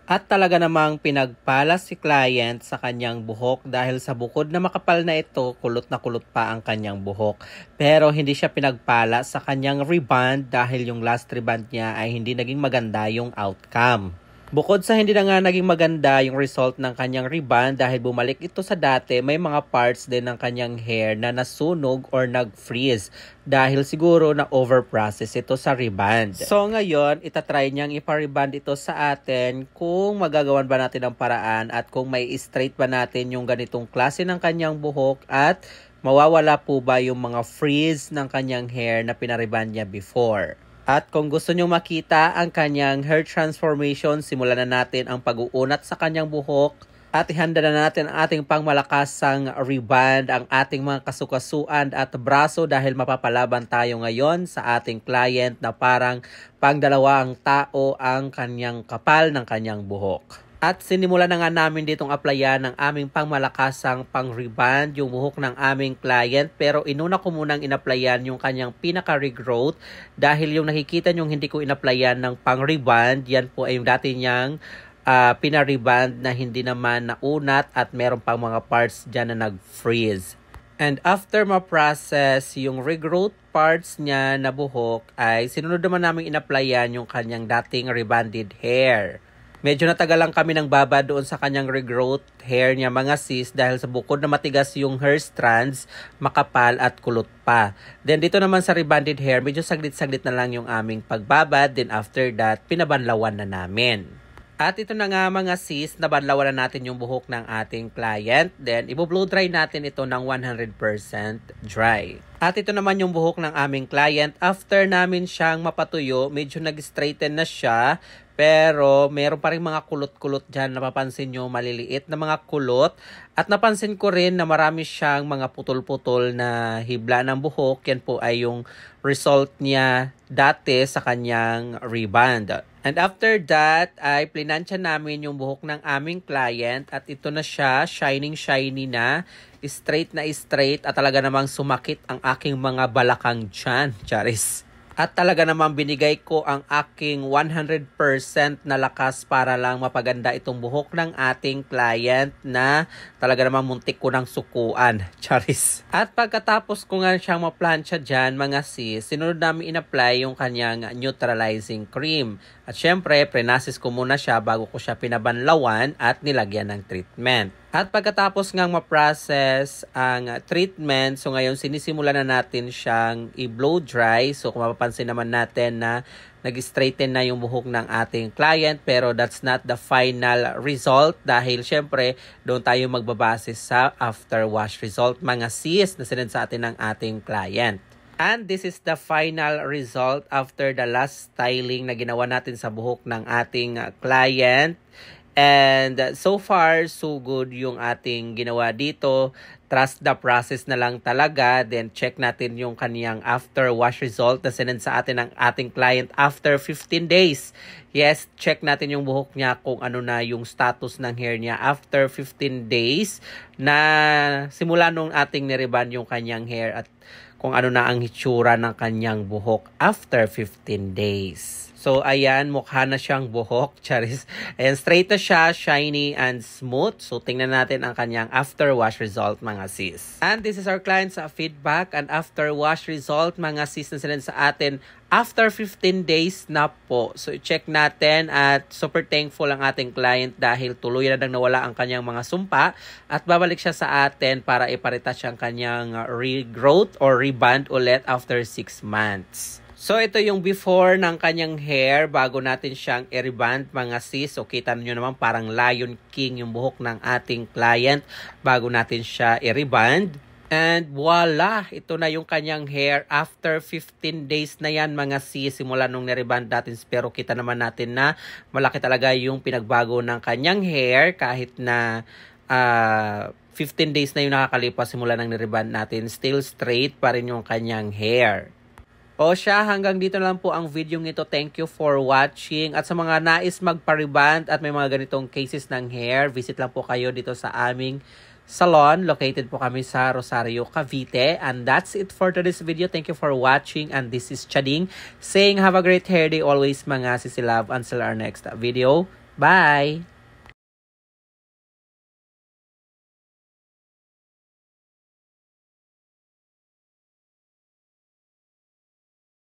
At talaga namang pinagpala si client sa kanyang buhok dahil sa bukod na makapal na ito, kulot na kulot pa ang kanyang buhok. Pero hindi siya pinagpala sa kanyang rebond dahil yung last rebond niya ay hindi naging maganda yung outcome. Bukod sa hindi na nga naging maganda yung result ng kanyang rebond dahil bumalik ito sa dati, may mga parts din ng kanyang hair na nasunog or nag-freeze dahil siguro na over-process ito sa rebond. So ngayon, itatry niyang ipa-rebond ito sa atin kung magagawan ba natin ang paraan at kung may straight ba natin yung ganitong klase ng kanyang buhok at mawawala po ba yung mga freeze ng kanyang hair na pinarebond niya before. At kung gusto nyo makita ang kanyang hair transformation, simulan na natin ang pag-uunat sa kanyang buhok at ihanda na natin ang ating pangmalakasang rebond, ang ating mga kasukasuan at braso dahil mapapalaban tayo ngayon sa ating client na parang pangdalawang tao ang kanyang kapal ng kanyang buhok. At sinimulan na nga namin ditong applyan ng aming pangmalakasang pang-rebond yung buhok ng aming client. Pero inuna ko munang inaplayan yung kanyang pinaka-regrowth dahil yung nakikita nyong hindi ko inaplayan ng pang-rebond, yan po ay yung dati niyang pina-rebond na hindi naman naunat at meron pang mga parts dyan na nag-freeze. And after ma-process yung regrowth parts niya na buhok ay sinunod naman namin inaplayan yung kanyang dating rebonded hair. Medyo natagal lang kami ng baba doon sa kanyang regrowth hair niya mga sis dahil sa bukod na matigas yung hair strands, makapal at kulot pa. Then dito naman sa rebonded hair, medyo saglit-saglit na lang yung aming pagbabad. Then after that, pinabanlawan na namin. At ito na nga mga sis, nabanlawan na natin yung buhok ng ating client. Then i-blow dry natin ito ng 100% dry. At ito naman yung buhok ng aming client. After namin siyang mapatuyo, medyo nag-straighten na siya. Pero meron pa rin mga kulot-kulot dyan. Napapansin nyo, maliliit na mga kulot. At napansin ko rin na marami siyang mga putol-putol na hibla ng buhok. Yan po ay yung result niya dati sa kanyang rebond. And after that, ay plinansya namin yung buhok ng aming client. At ito na siya, shining-shiny na, straight na straight. At talaga namang sumakit ang aking mga balakang dyan. Charis. At talaga namang binigay ko ang aking 100% na lakas para lang mapaganda itong buhok ng ating client na talaga namang muntik ko ng sukuan. Charis. At pagkatapos ko nga siyang maplansya dyan mga sis, sinunod namin in-apply yung kanyang neutralizing cream. At syempre, prenasis ko muna siya bago ko siya pinabanlawan at nilagyan ng treatment. At pagkatapos ngang ma-process ang treatment, so ngayon sinisimulan na natin siyang i-blow dry. So kung mapapansin naman natin na nag-straighten na yung buhok ng ating client, pero that's not the final result dahil syempre doon tayo magbabase sa after wash result mga sis na sinend sa atin ng ating client. And this is the final result after the last styling na ginawa natin sa buhok ng ating client. And so far, so good yung ating ginawa dito. Trust the process na lang talaga. Then check natin yung kaniyang after wash result na sinend sa atin ng ating client after 15 days. Yes, check natin yung buhok niya kung ano na yung status ng hair niya after 15 days na simula nung ating nireban yung kanyang hair at kung ano na ang hitsura ng kanyang buhok after 15 days. So, ayan, mukha na siyang buhok. Charis. Ayan, straight na siya, shiny and smooth. So, tingnan natin ang kanyang after wash result, mga sis. And this is our client's feedback and after wash result, mga sis na sinend sa atin after 15 days na po. So, check natin at super thankful ang ating client dahil tuluyan na nawala ang kanyang mga sumpa at babalik siya sa atin para iparita siyang kanyang regrowth or rebond ulit after 6 months. So, ito yung before ng kanyang hair bago natin siyang i-rebond mga sis. So, kita nyo naman parang Lion King yung buhok ng ating client bago natin siya i-rebond. And voila! Ito na yung kanyang hair after 15 days na yan mga sis. Simula nung ni-rebond natin. Pero kita naman natin na malaki talaga yung pinagbago ng kanyang hair kahit na 15 days na yung nakakalipas simula nang ni-rebond natin. Still straight pa rin yung kanyang hair. O siya, hanggang dito lang po ang video nito. Thank you for watching. At sa mga nais magpa-rebond at may mga ganitong cases ng hair, visit lang po kayo dito sa aming salon. Located po kami sa Rosario, Cavite. And that's it for today's video. Thank you for watching. And this is Chading saying have a great hair day always mga sisi love. Until our next video. Bye!